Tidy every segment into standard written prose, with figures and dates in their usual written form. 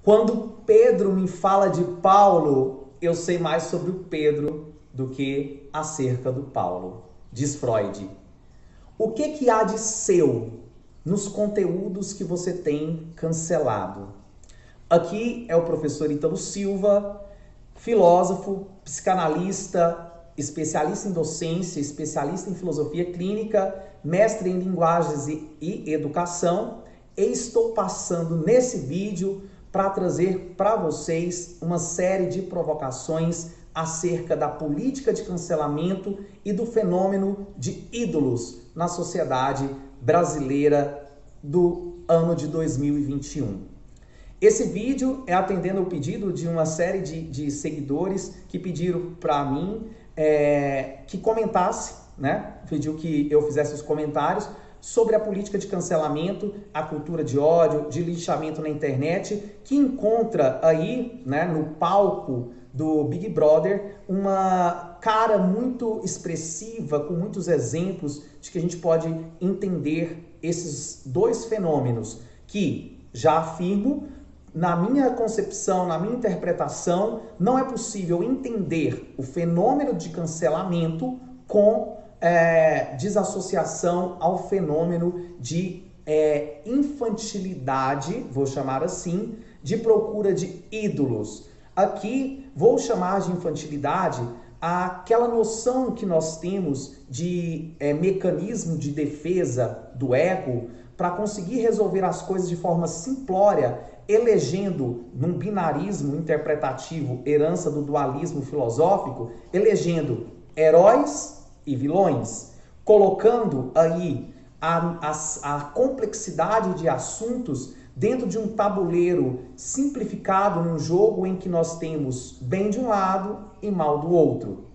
Quando Pedro me fala de Paulo, eu sei mais sobre o Pedro do que acerca do Paulo. Diz Freud. O que há de seu nos conteúdos que você tem cancelado? Aqui é o professor Ítalo Silva, filósofo, psicanalista, especialista em docência, especialista em filosofia clínica, mestre em linguagens e educação, e estou passando nesse vídeo para trazer para vocês uma série de provocações acerca da política de cancelamento e do fenômeno de ídolos na sociedade brasileira do ano de 2021. Esse vídeo é atendendo ao pedido de uma série de seguidores que pediram para mim que comentasse, né? Pediu que eu fizesse os comentários sobre a política de cancelamento, a cultura de ódio, de linchamento na internet, que encontra aí, né, no palco do Big Brother, uma cara muito expressiva, com muitos exemplos de que a gente pode entender esses dois fenômenos que, já afirmo, na minha concepção, na minha interpretação, não é possível entender o fenômeno de cancelamento com desassociação ao fenômeno de infantilidade, vou chamar assim, de procura de ídolos. Aqui vou chamar de infantilidade aquela noção que nós temos de mecanismo de defesa do ego para conseguir resolver as coisas de forma simplória, elegendo, num binarismo interpretativo, herança do dualismo filosófico, elegendo heróis e vilões, colocando aí a complexidade de assuntos dentro de um tabuleiro simplificado num jogo em que nós temos bem de um lado e mal do outro.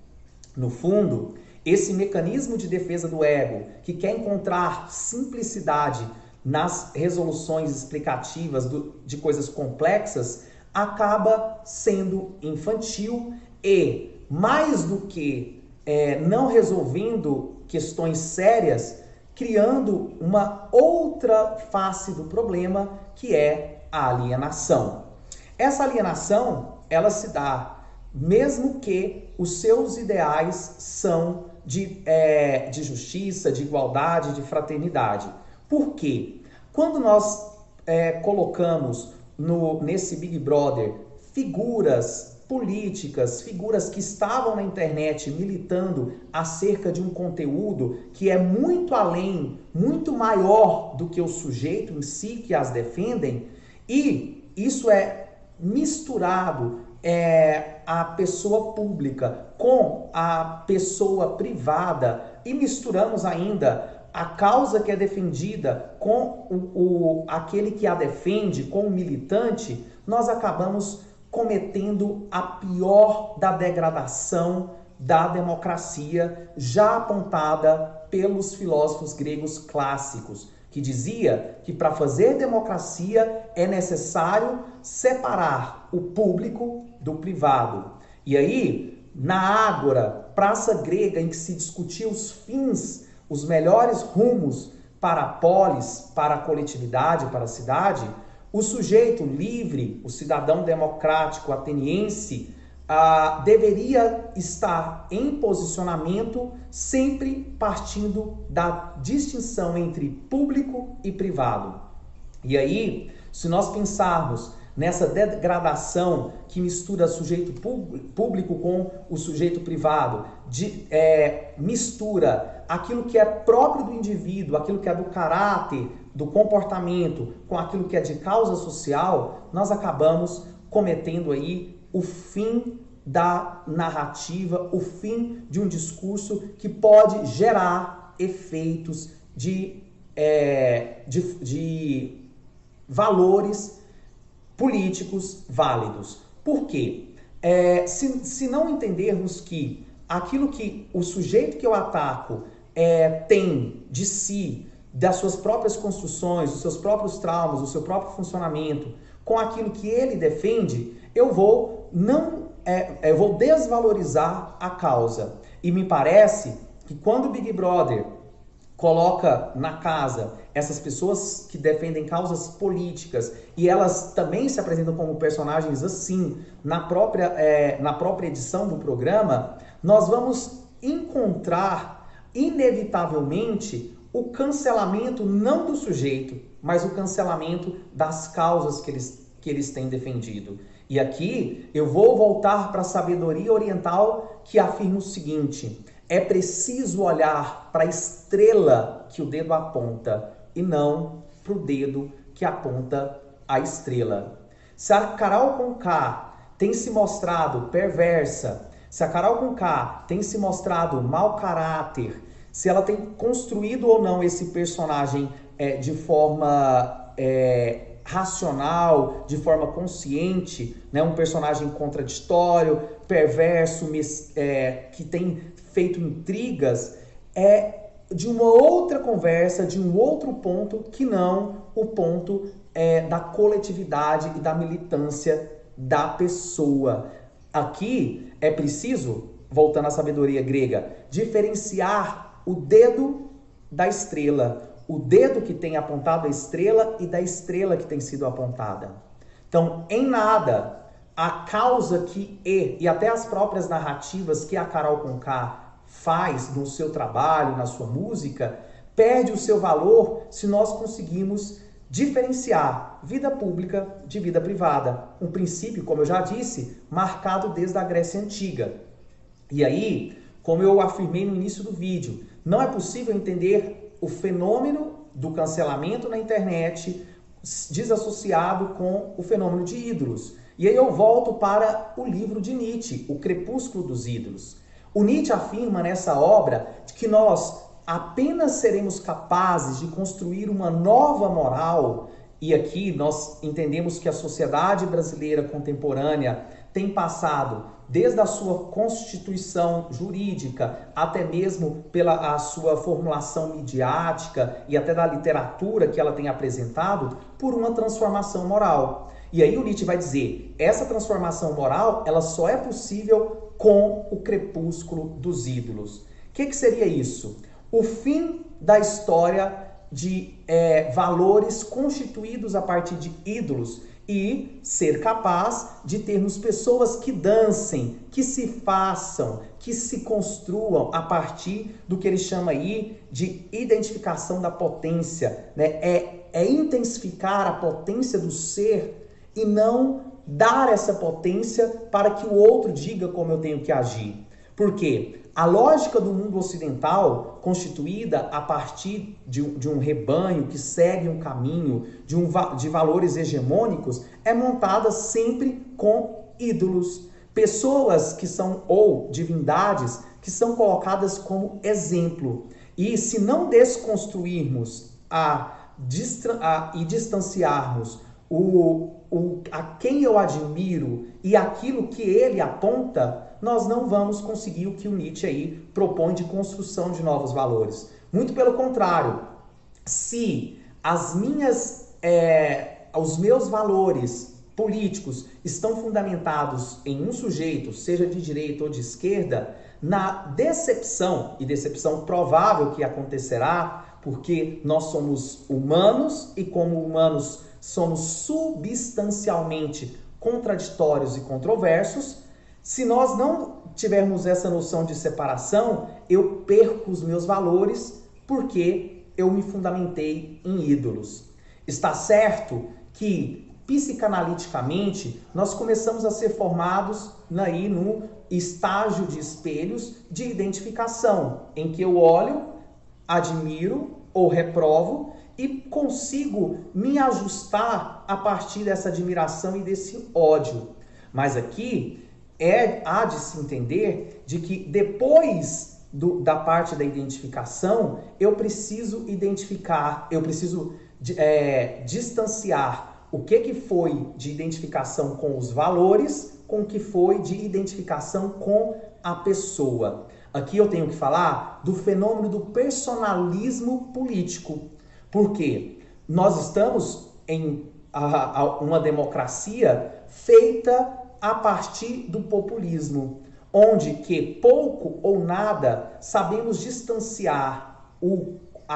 No fundo, esse mecanismo de defesa do ego, que quer encontrar simplicidade nas resoluções explicativas de coisas complexas, acaba sendo infantil e, mais do que não resolvendo questões sérias, criando uma outra face do problema, que é a alienação. Essa alienação, ela se dá mesmo que os seus ideais são de justiça, de igualdade, de fraternidade. Por quê? Quando nós colocamos nesse Big Brother figuras políticas, figuras que estavam na internet militando acerca de um conteúdo que é muito além, muito maior do que o sujeito em si que as defendem, e isso é misturado a pessoa pública com a pessoa privada, e misturamos ainda a causa que é defendida com aquele que a defende, com o militante, nós acabamos cometendo a pior da degradação da democracia, já apontada pelos filósofos gregos clássicos, que dizia que para fazer democracia é necessário separar o público do privado. E aí, na ágora, praça grega em que se discutia os fins, os melhores rumos para a polis, para a coletividade, para a cidade, o sujeito livre, o cidadão democrático ateniense, deveria estar em posicionamento sempre partindo da distinção entre público e privado. E aí, se nós pensarmos nessa degradação que mistura sujeito público com o sujeito privado, mistura aquilo que é próprio do indivíduo, aquilo que é do caráter, do comportamento, com aquilo que é de causa social, nós acabamos cometendo aí o fim da narrativa, o fim de um discurso que pode gerar efeitos de valores políticos válidos. Por quê? Se não entendermos que aquilo que o sujeito que eu ataco tem de si, das suas próprias construções, dos seus próprios traumas, do seu próprio funcionamento, com aquilo que ele defende, eu vou desvalorizar a causa. E me parece que quando o Big Brother coloca na casa essas pessoas que defendem causas políticas e elas também se apresentam como personagens assim na própria edição do programa, nós vamos encontrar inevitavelmente o cancelamento não do sujeito, mas o cancelamento das causas que eles têm defendido. E aqui eu vou voltar para a sabedoria oriental que afirma o seguinte: é preciso olhar para a estrela que o dedo aponta e não para o dedo que aponta a estrela. Se a Carol Conká tem se mostrado perversa, se a Carol Conká tem se mostrado mau caráter, se ela tem construído ou não esse personagem de forma racional, de forma consciente, né? Um personagem contraditório, perverso, que tem feito intrigas, de uma outra conversa, de um outro ponto que não o ponto da coletividade e da militância da pessoa. Aqui é preciso, voltando à sabedoria grega, diferenciar o dedo da estrela, o dedo que tem apontado a estrela e da estrela que tem sido apontada. Então, em nada, a causa e até as próprias narrativas que a Carol Conká faz no seu trabalho, na sua música, perde o seu valor se nós conseguimos diferenciar vida pública de vida privada. Um princípio, como eu já disse, marcado desde a Grécia Antiga. E aí, como eu afirmei no início do vídeo, não é possível entender o fenômeno do cancelamento na internet desassociado com o fenômeno de ídolos. E aí eu volto para o livro de Nietzsche, O Crepúsculo dos Ídolos. O Nietzsche afirma nessa obra que nós apenas seremos capazes de construir uma nova moral, e aqui nós entendemos que a sociedade brasileira contemporânea tem passado desde a sua constituição jurídica, até mesmo pela a sua formulação midiática e até da literatura que ela tem apresentado, por uma transformação moral. E aí o Nietzsche vai dizer, essa transformação moral, ela só é possível com o crepúsculo dos ídolos. O que seria isso? O fim da história de valores constituídos a partir de ídolos e ser capaz de termos pessoas que dancem, que se façam, que se construam a partir do que ele chama aí de identificação da potência, né? É intensificar a potência do ser e não dar essa potência para que o outro diga como eu tenho que agir. Por quê? A lógica do mundo ocidental, constituída a partir de um rebanho que segue um caminho, de valores hegemônicos, é montada sempre com ídolos. Pessoas que são, ou divindades, que são colocadas como exemplo. E se não desconstruirmos e distanciarmos a quem eu admiro e aquilo que ele aponta, nós não vamos conseguir o que o Nietzsche aí propõe de construção de novos valores. Muito pelo contrário, se os meus valores políticos estão fundamentados em um sujeito, seja de direita ou de esquerda, na decepção, e decepção provável que acontecerá, porque nós somos humanos e como humanos somos substancialmente contraditórios e controversos. Se nós não tivermos essa noção de separação, eu perco os meus valores porque eu me fundamentei em ídolos. Está certo que, psicanaliticamente, nós começamos a ser formados aí no estágio de espelhos de identificação, em que eu olho, admiro ou reprovo e consigo me ajustar a partir dessa admiração e desse ódio. Mas aqui há de se entender de que depois da parte da identificação, eu preciso identificar, eu preciso distanciar o que foi de identificação com os valores, com o que foi de identificação com a pessoa. Aqui eu tenho que falar do fenômeno do personalismo político, porque nós estamos em uma democracia feita a partir do populismo, onde que pouco ou nada sabemos distanciar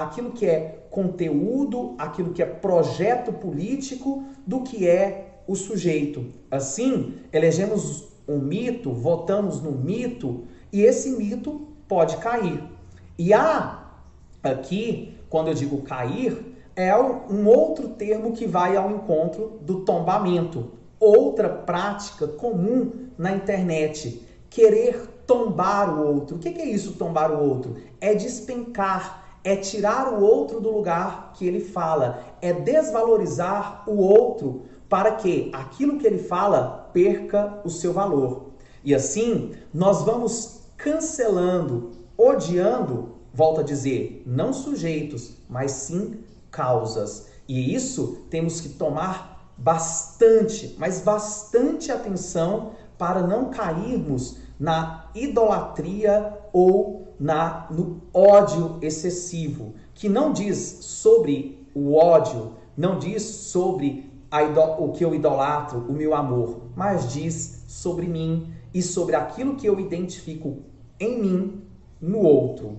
aquilo que é conteúdo, aquilo que é projeto político, do que é o sujeito. Assim, elegemos um mito, votamos no mito, e esse mito pode cair. E há aqui, quando eu digo cair, é um outro termo que vai ao encontro do tombamento. Outra prática comum na internet, querer tombar o outro. O que é isso, tombar o outro? É despencar, é tirar o outro do lugar que ele fala, é desvalorizar o outro para que aquilo que ele fala perca o seu valor. E assim, nós vamos cancelando, odiando, volto a dizer, não sujeitos, mas sim causas. E isso temos que tomar bastante, mas bastante atenção para não cairmos na idolatria ou no ódio excessivo, que não diz sobre o ódio, não diz sobre o que eu idolatro, o meu amor, mas diz sobre mim e sobre aquilo que eu identifico em mim no outro.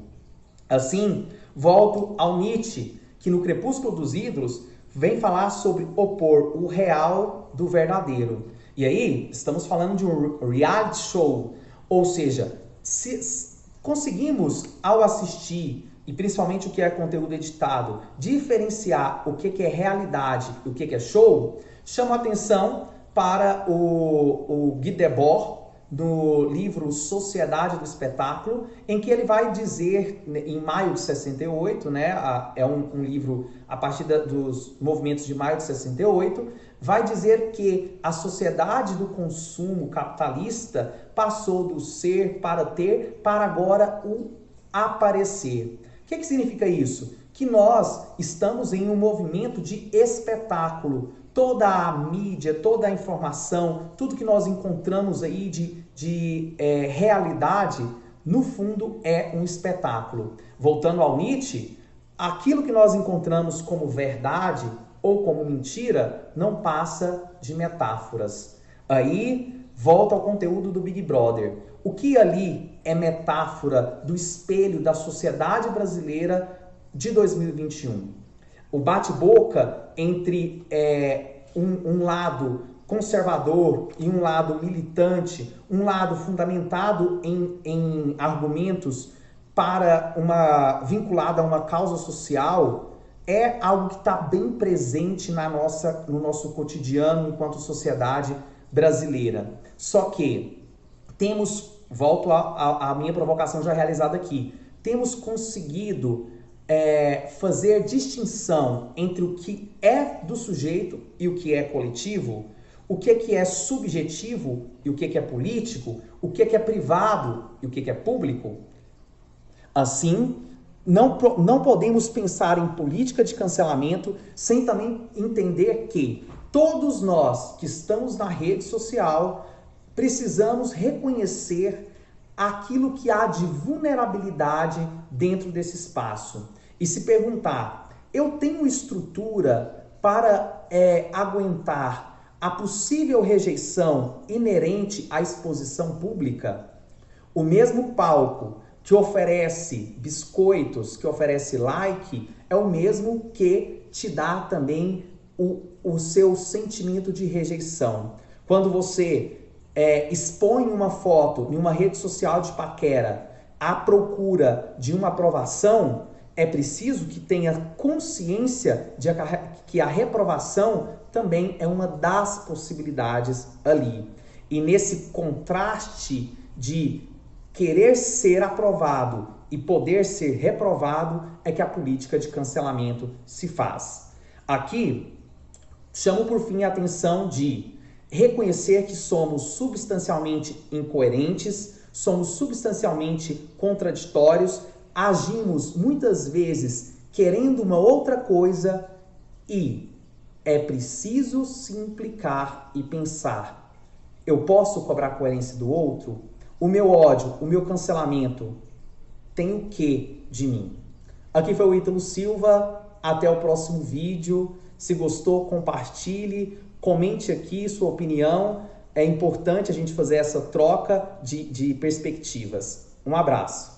Assim, volto ao Nietzsche, que no Crepúsculo dos Ídolos vem falar sobre opor o real do verdadeiro. E aí, estamos falando de um reality show, ou seja, se conseguimos, ao assistir, e principalmente o que é conteúdo editado, diferenciar o que é realidade e o que é show, chama atenção para o Guy Debord, no livro Sociedade do Espetáculo, em que ele vai dizer, em maio de 68, né, é um livro a partir dos movimentos de maio de 68, vai dizer que a sociedade do consumo capitalista passou do ser para ter, para agora o aparecer. O que significa isso? Que nós estamos em um movimento de espetáculo. Toda a mídia, toda a informação, tudo que nós encontramos aí de realidade, no fundo é um espetáculo. Voltando ao Nietzsche, aquilo que nós encontramos como verdade ou como mentira não passa de metáforas. Aí volta ao conteúdo do Big Brother. O que ali é metáfora do espelho da sociedade brasileira de 2021? O bate-boca entre um lado conservador e um lado militante, um lado fundamentado em argumentos vinculado a uma causa social, é algo que está bem presente no nosso cotidiano enquanto sociedade brasileira. Só que volto à minha provocação já realizada aqui, temos conseguido fazer distinção entre o que é do sujeito e o que é coletivo, o que é subjetivo e o que é político, o que é privado e o que é público. Assim, não podemos pensar em política de cancelamento sem também entender que todos nós que estamos na rede social precisamos reconhecer aquilo que há de vulnerabilidade dentro desse espaço. E se perguntar, eu tenho estrutura para aguentar a possível rejeição inerente à exposição pública? O mesmo palco que oferece biscoitos, que oferece like, é o mesmo que te dá também o seu sentimento de rejeição. Quando você expõe uma foto em uma rede social de paquera à procura de uma aprovação, é preciso que tenha consciência de que a reprovação também é uma das possibilidades ali. E nesse contraste de querer ser aprovado e poder ser reprovado é que a política de cancelamento se faz. Aqui, chamo por fim a atenção de reconhecer que somos substancialmente incoerentes, somos substancialmente contraditórios, agimos muitas vezes querendo uma outra coisa e é preciso se implicar e pensar: eu posso cobrar coerência do outro? O meu ódio, o meu cancelamento tem o que de mim? Aqui foi o Ítalo Silva, até o próximo vídeo. Se gostou, compartilhe, comente aqui sua opinião. É importante a gente fazer essa troca de perspectivas. Um abraço.